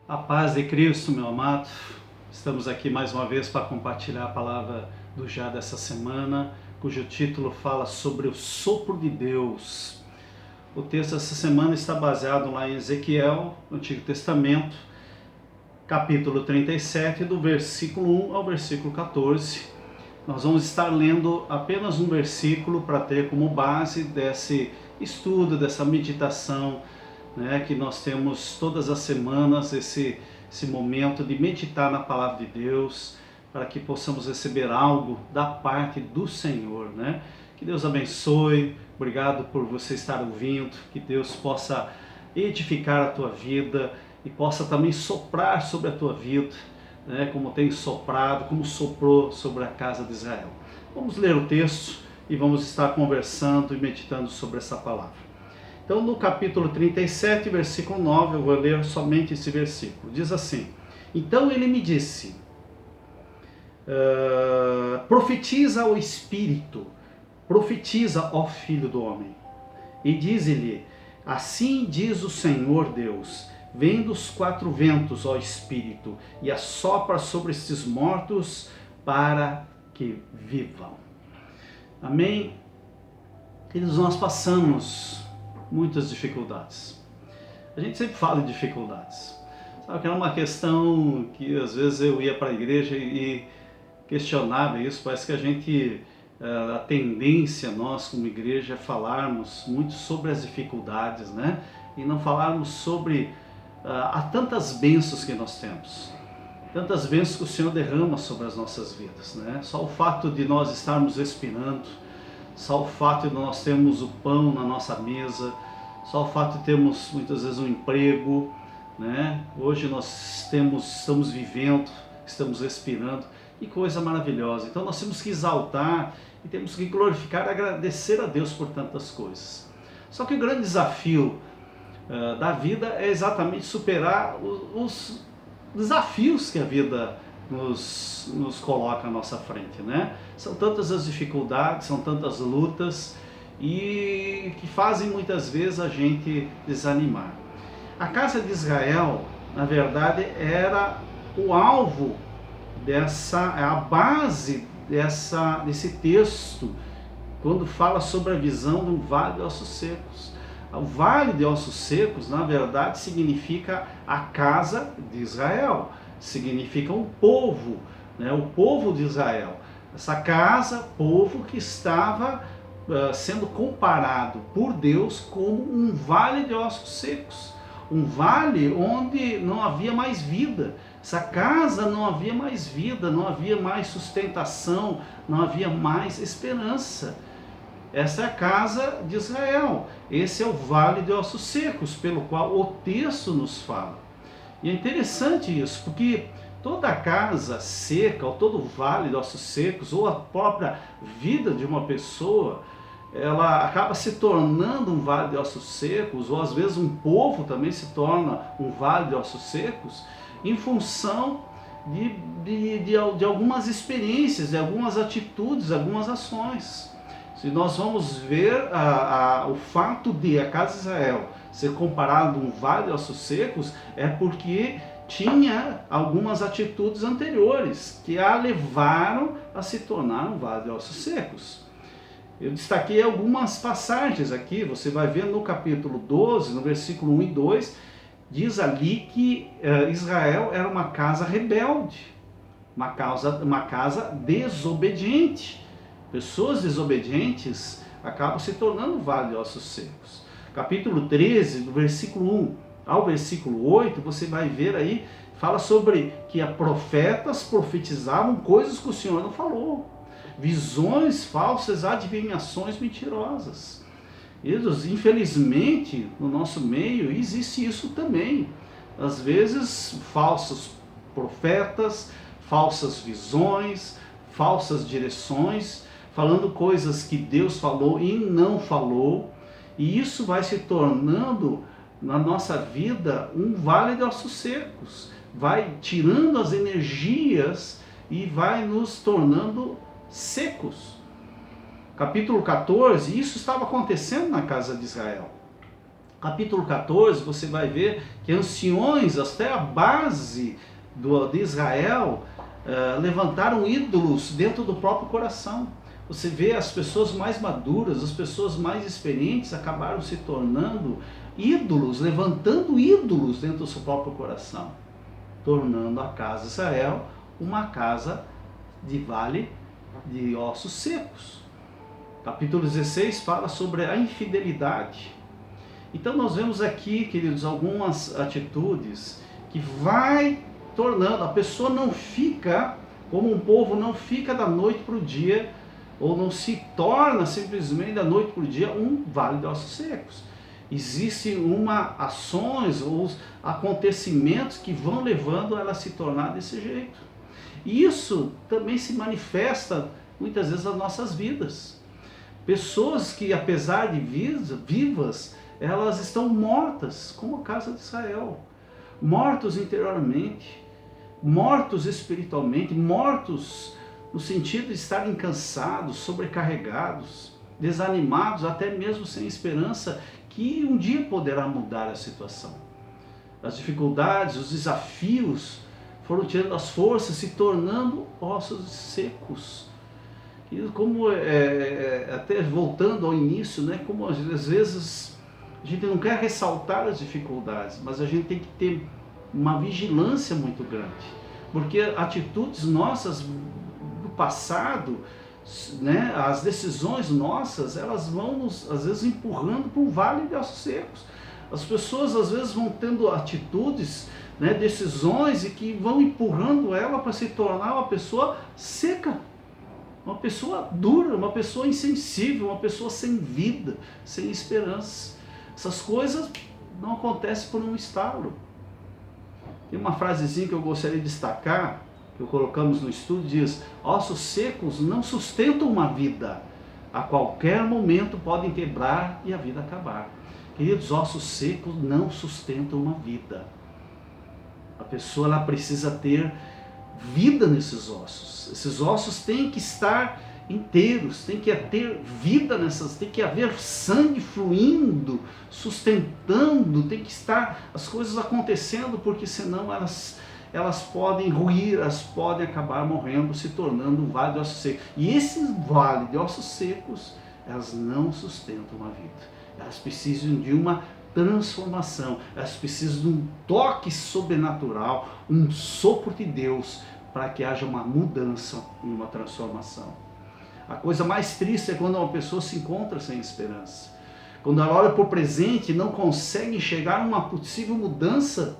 A paz de Cristo, meu amado. Estamos aqui mais uma vez para compartilhar a palavra do já dessa semana, cujo título fala sobre o sopro de Deus. O texto dessa semana está baseado lá em Ezequiel, no Antigo Testamento, capítulo 37, do versículo 1 ao versículo 14. Nós vamos estar lendo apenas um versículo para ter como base desse estudo, dessa meditação, que nós temos todas as semanas, esse momento de meditar na palavra de Deus, para que possamos receber algo da parte do Senhor, Que Deus abençoe, obrigado por você estar ouvindo, que Deus possa edificar a tua vida e possa também soprar sobre a tua vida, como tem soprado, como soprou sobre a casa de Israel. Vamos ler o texto e vamos estar conversando e meditando sobre essa palavra. Então, no capítulo 37, versículo 9, eu vou ler somente esse versículo. Diz assim: Então ele me disse, profetiza ao Espírito, profetiza, ó Filho do Homem, e dize-lhe, assim diz o Senhor Deus, vem dos quatro ventos, ó Espírito, e assopra sobre estes mortos para que vivam. Amém? Queridos, nós passamos muitas dificuldades. A gente sempre fala de dificuldades. Sabe que era uma questão que às vezes eu ia para a igreja e questionava isso. Parece que a tendência nós como igreja é falarmos muito sobre as dificuldades, E não falarmos sobre há tantas bênçãos que nós temos. Tantas bênçãos que o Senhor derrama sobre as nossas vidas, Só o fato de nós estarmos respirando, só o fato de nós termos o pão na nossa mesa, só o fato de termos muitas vezes um emprego, Hoje nós estamos vivendo, estamos respirando, que coisa maravilhosa. Então nós temos que exaltar e temos que glorificar, agradecer a Deus por tantas coisas. Só que o grande desafio da vida é exatamente superar os desafios que a vida nos coloca à nossa frente, São tantas as dificuldades, são tantas lutas e que fazem muitas vezes a gente desanimar. A casa de Israel, na verdade, era o alvo a base desse texto, quando fala sobre a visão do vale de ossos secos. O vale de ossos secos, na verdade, significa a casa de Israel, significa um povo, o povo de Israel. Essa casa, povo que estava sendo comparado por Deus como um vale de ossos secos. Um vale onde não havia mais vida. Essa casa não havia mais vida, não havia mais sustentação, não havia mais esperança. Essa é a casa de Israel. Esse é o vale de ossos secos, pelo qual o texto nos fala. E é interessante isso, porque toda casa seca, ou todo vale de ossos secos, ou a própria vida de uma pessoa, ela acaba se tornando um vale de ossos secos, ou às vezes um povo também se torna um vale de ossos secos, em função de algumas experiências, de algumas atitudes, algumas ações. Se nós vamos ver o fato de a casa de Israel ser comparado a um vale de ossos secos, é porque tinha algumas atitudes anteriores que a levaram a se tornar um vale de ossos secos. Eu destaquei algumas passagens aqui, você vai ver no capítulo 12, no versículo 1 e 2, diz ali que Israel era uma casa rebelde, uma casa desobediente. Pessoas desobedientes acabam se tornando vale de ossos secos. Capítulo 13, do versículo 1 ao versículo 8, você vai ver aí, fala sobre que profetas profetizavam coisas que o Senhor não falou. Visões falsas, adivinhações mentirosas. Infelizmente, no nosso meio, existe isso também. Às vezes, falsos profetas, falsas visões, falsas direções, falando coisas que Deus falou e não falou, e isso vai se tornando, na nossa vida, um vale de ossos secos, vai tirando as energias e vai nos tornando secos. Capítulo 14, isso estava acontecendo na casa de Israel. Capítulo 14, você vai ver que anciões, até a base de Israel, levantaram ídolos dentro do próprio coração. Você vê as pessoas mais maduras, as pessoas mais experientes acabaram se tornando ídolos, levantando ídolos dentro do seu próprio coração, tornando a casa de Israel uma casa de vale de ossos secos. Capítulo 16 fala sobre a infidelidade. Então nós vemos aqui, queridos, algumas atitudes que vai tornando, a pessoa não fica, como um povo não fica da noite para o dia, ou não se torna simplesmente da noite para o dia um vale de ossos secos. Existem ações ou acontecimentos que vão levando ela a se tornar desse jeito. E isso também se manifesta muitas vezes nas nossas vidas. Pessoas que, apesar de vivas, elas estão mortas, como a casa de Israel. Mortos interiormente, mortos espiritualmente, mortos no sentido de estarem cansados, sobrecarregados, desanimados, até mesmo sem esperança que um dia poderá mudar a situação. As dificuldades, os desafios foram tirando as forças, se tornando ossos secos. E como, até voltando ao início, né, como às vezes a gente não quer ressaltar as dificuldades, mas a gente tem que ter uma vigilância muito grande, porque atitudes nossas do passado, né, as decisões nossas, elas vão nos, às vezes, empurrando para um vale de ossos secos. As pessoas às vezes vão tendo atitudes, né, decisões, e que vão empurrando ela para se tornar uma pessoa seca, uma pessoa dura, uma pessoa insensível, uma pessoa sem vida, sem esperança. Essas coisas não acontecem por um estalo. Tem uma frasezinha que eu gostaria de destacar, que colocamos no estudo, diz: ossos secos não sustentam uma vida, a qualquer momento podem quebrar e a vida acabar. Queridos, ossos secos não sustentam uma vida. A pessoa, ela precisa ter vida nesses ossos. Esses ossos têm que estar inteiros, tem que ter vida nessas, tem que haver sangue fluindo, sustentando, tem que estar as coisas acontecendo, porque senão elas podem ruir, elas podem acabar morrendo, se tornando um vale de ossos secos. E esse vale de ossos secos, elas não sustentam a vida. Elas precisam de uma transformação, elas precisam de um toque sobrenatural, um sopro de Deus, para que haja uma mudança e uma transformação. A coisa mais triste é quando uma pessoa se encontra sem esperança. Quando ela olha para o presente e não consegue enxergar uma possível mudança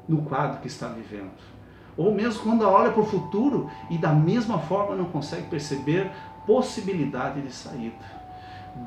no quadro que está vivendo. Ou mesmo quando ela olha para o futuro e da mesma forma não consegue perceber possibilidade de saída.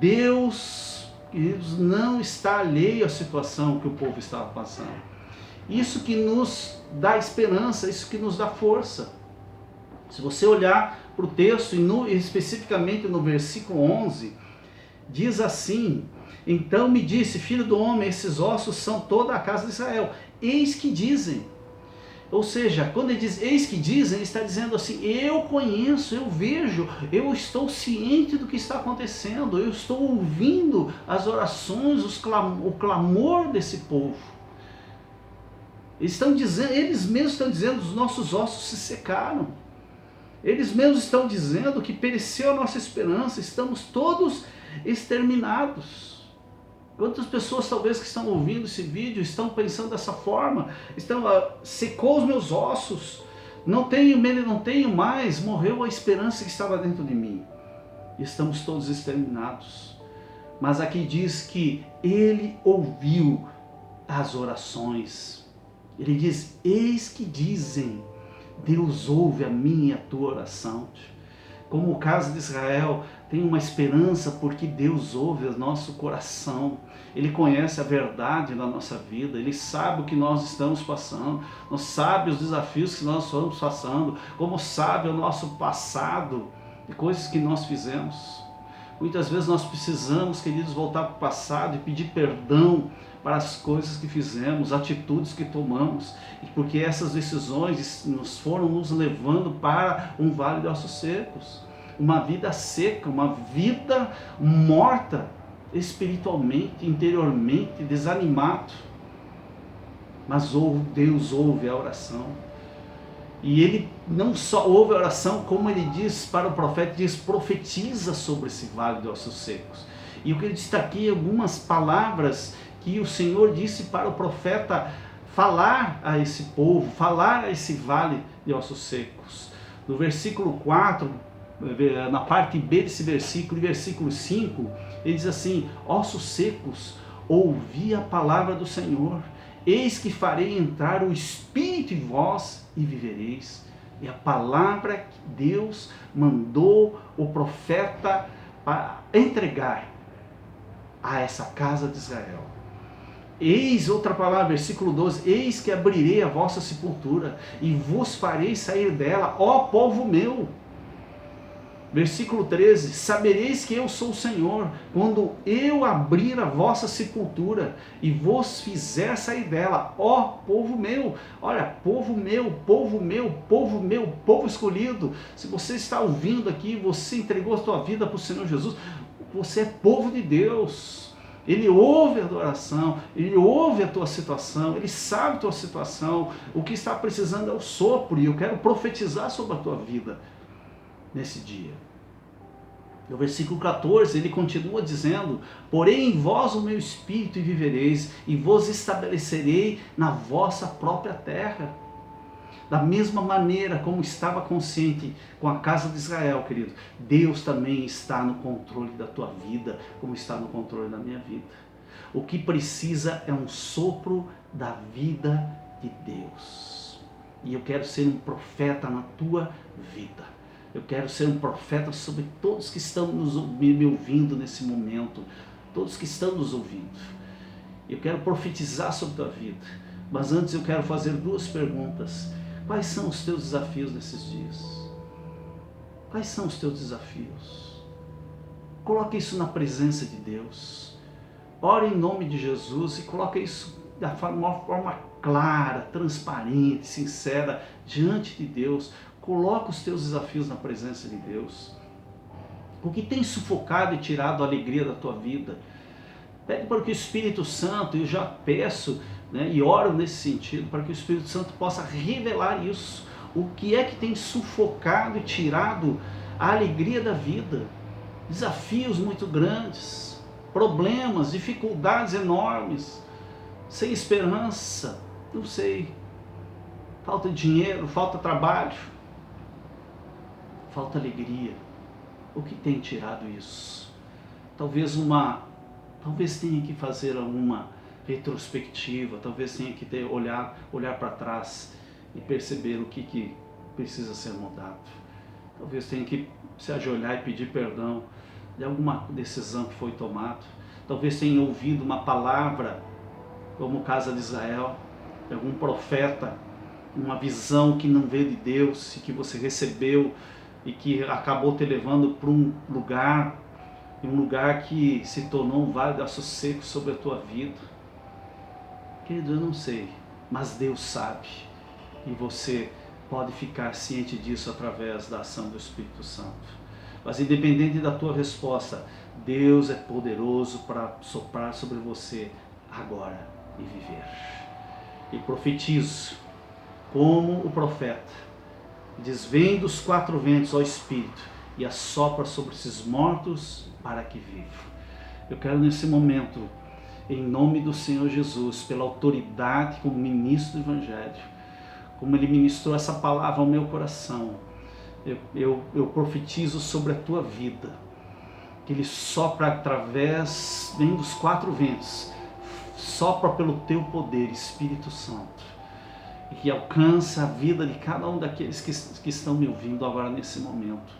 Deus, queridos, não está alheio à situação que o povo estava passando. Isso que nos dá esperança, isso que nos dá força. Se você olhar para o texto, e especificamente no versículo 11, diz assim: então me disse, filho do homem, esses ossos são toda a casa de Israel. Eis que dizem. Ou seja, quando ele diz eis que dizem, ele está dizendo assim: eu conheço, eu vejo, eu estou ciente do que está acontecendo, eu estou ouvindo as orações, o clamor desse povo. Eles mesmos estão dizendo: os nossos ossos se secaram. Eles mesmos estão dizendo que pereceu a nossa esperança, estamos todos exterminados. Quantas pessoas talvez que estão ouvindo esse vídeo estão pensando dessa forma? Secou os meus ossos, não tenho mais, morreu a esperança que estava dentro de mim. E estamos todos exterminados. Mas aqui diz que ele ouviu as orações. Ele diz: eis que dizem. Deus ouve a minha e a tua oração. Como o caso de Israel, tem uma esperança porque Deus ouve o nosso coração. Ele conhece a verdade da nossa vida, Ele sabe o que nós estamos passando, Ele sabe os desafios que nós estamos passando, como sabe o nosso passado e coisas que nós fizemos. Muitas vezes nós precisamos, queridos, voltar para o passado e pedir perdão para as coisas que fizemos, atitudes que tomamos, porque essas decisões foram nos levando para um vale de ossos secos, uma vida seca, uma vida morta. espiritualmente, interiormente desanimado. Mas Deus ouve a oração. E Ele não só ouve a oração, como Ele diz para o profeta, diz: profetiza sobre esse vale de ossos secos. E eu quero destacar algumas palavras que o Senhor disse para o profeta falar a esse povo, falar a esse vale de ossos secos. No versículo 4, na parte B desse versículo, e versículo 5, ele diz assim: ossos secos, ouvi a palavra do Senhor, eis que farei entrar o Espírito em vós e vivereis. E a palavra que Deus mandou o profeta para entregar a essa casa de Israel. Eis, outra palavra, versículo 12, eis que abrirei a vossa sepultura e vos farei sair dela, ó povo meu. Versículo 13, sabereis que eu sou o Senhor, quando eu abrir a vossa sepultura e vos fizer sair dela, ó povo meu. Olha, povo meu, povo meu, povo meu, povo escolhido. Se você está ouvindo aqui, você entregou a sua vida para o Senhor Jesus, você é povo de Deus. Ele ouve a adoração, Ele ouve a tua situação, Ele sabe a tua situação. O que está precisando é o sopro, e eu quero profetizar sobre a tua vida nesse dia. No versículo 14, ele continua dizendo: porém em vós o meu espírito e vivereis, e vos estabelecerei na vossa própria terra. Da mesma maneira como estava consciente com a casa de Israel, querido, Deus também está no controle da tua vida, como está no controle da minha vida. O que precisa é um sopro da vida de Deus. E eu quero ser um profeta na tua vida. Eu quero ser um profeta sobre todos que estão me ouvindo nesse momento, todos que estão nos ouvindo. Eu quero profetizar sobre a tua vida, mas antes eu quero fazer duas perguntas. Quais são os teus desafios nesses dias? Quais são os teus desafios? Coloque isso na presença de Deus. Ore em nome de Jesus e coloque isso da forma clara, transparente, sincera, diante de Deus. Coloca os teus desafios na presença de Deus. O que tem sufocado e tirado a alegria da tua vida? Pede para que o Espírito Santo, eu já peço, e oro nesse sentido, para que o Espírito Santo possa revelar isso. O que é que tem sufocado e tirado a alegria da vida? Desafios muito grandes, problemas, dificuldades enormes, sem esperança, não sei, falta de dinheiro, falta de trabalho, falta alegria. O que tem tirado isso? Talvez tenha que fazer alguma retrospectiva, talvez tenha que olhar para trás e perceber o que precisa ser mudado. Talvez tenha que se ajoelhar e pedir perdão de alguma decisão que foi tomada. Talvez tenha ouvido uma palavra, como casa de Israel, de algum profeta, uma visão que não veio de Deus e que você recebeu e que acabou te levando para um lugar que se tornou um vale de ossos secos sobre a tua vida. Querido, eu não sei, mas Deus sabe, e você pode ficar ciente disso através da ação do Espírito Santo. Mas independente da tua resposta, Deus é poderoso para soprar sobre você agora e viver. E profetizo como o profeta, diz: vem dos quatro ventos, ó Espírito, e assopra sobre esses mortos para que vivam. Eu quero nesse momento, em nome do Senhor Jesus, pela autoridade como ministro do Evangelho, como Ele ministrou essa palavra ao meu coração, eu profetizo sobre a tua vida, que Ele sopra através, vem dos quatro ventos, sopra pelo teu poder, Espírito Santo, e que alcança a vida de cada um daqueles que estão me ouvindo agora nesse momento.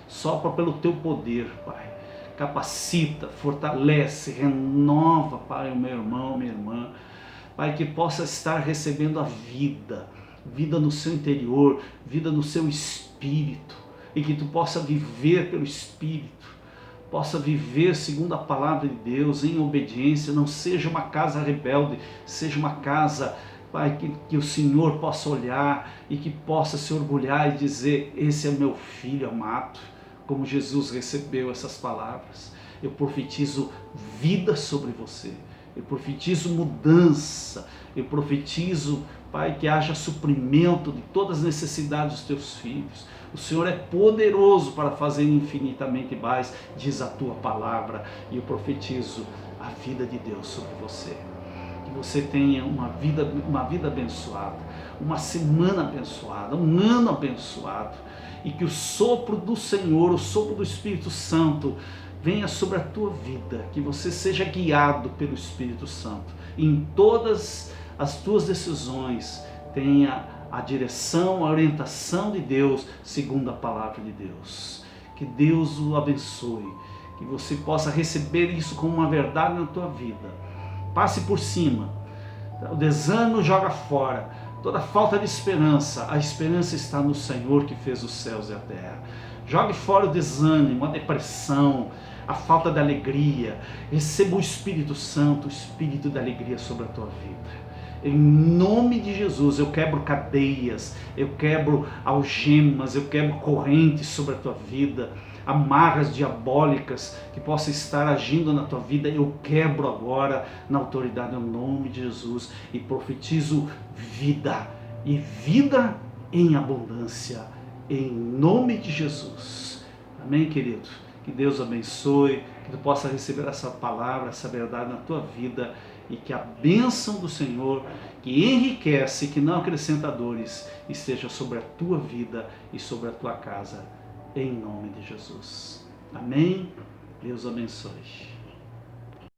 Sopra pelo teu poder, Pai. Capacita, fortalece, renova, Pai, o meu irmão, minha irmã. Pai, que possa estar recebendo a vida no seu interior, vida no seu espírito, e que tu possa viver pelo Espírito, possa viver segundo a palavra de Deus, em obediência. Não seja uma casa rebelde, seja uma casa, Pai, que o Senhor possa olhar e que possa se orgulhar e dizer: esse é meu filho amado, como Jesus recebeu essas palavras. Eu profetizo vida sobre você. Eu profetizo mudança. Eu profetizo, Pai, que haja suprimento de todas as necessidades dos teus filhos. O Senhor é poderoso para fazer infinitamente mais, diz a tua palavra. E eu profetizo a vida de Deus sobre você. Que você tenha uma vida abençoada, uma semana abençoada, um ano abençoado. E que o sopro do Senhor, o sopro do Espírito Santo, venha sobre a tua vida. Que você seja guiado pelo Espírito Santo. E em todas as tuas decisões, tenha a direção, a orientação de Deus, segundo a palavra de Deus. Que Deus o abençoe, que você possa receber isso como uma verdade na tua vida. Passe por cima, o desânimo joga fora, toda falta de esperança, a esperança está no Senhor que fez os céus e a terra. Jogue fora o desânimo, a depressão, a falta de alegria. Receba o Espírito Santo, o Espírito da alegria sobre a tua vida. Em nome de Jesus, eu quebro cadeias, eu quebro algemas, eu quebro correntes sobre a tua vida, amarras diabólicas que possam estar agindo na tua vida, eu quebro agora na autoridade, no nome de Jesus, e profetizo vida, e vida em abundância, em nome de Jesus. Amém, querido? Que Deus abençoe, que tu possa receber essa palavra, essa verdade na tua vida, e que a bênção do Senhor, que enriquece, que não acrescenta dores, esteja sobre a tua vida e sobre a tua casa, em nome de Jesus. Amém? Deus abençoe.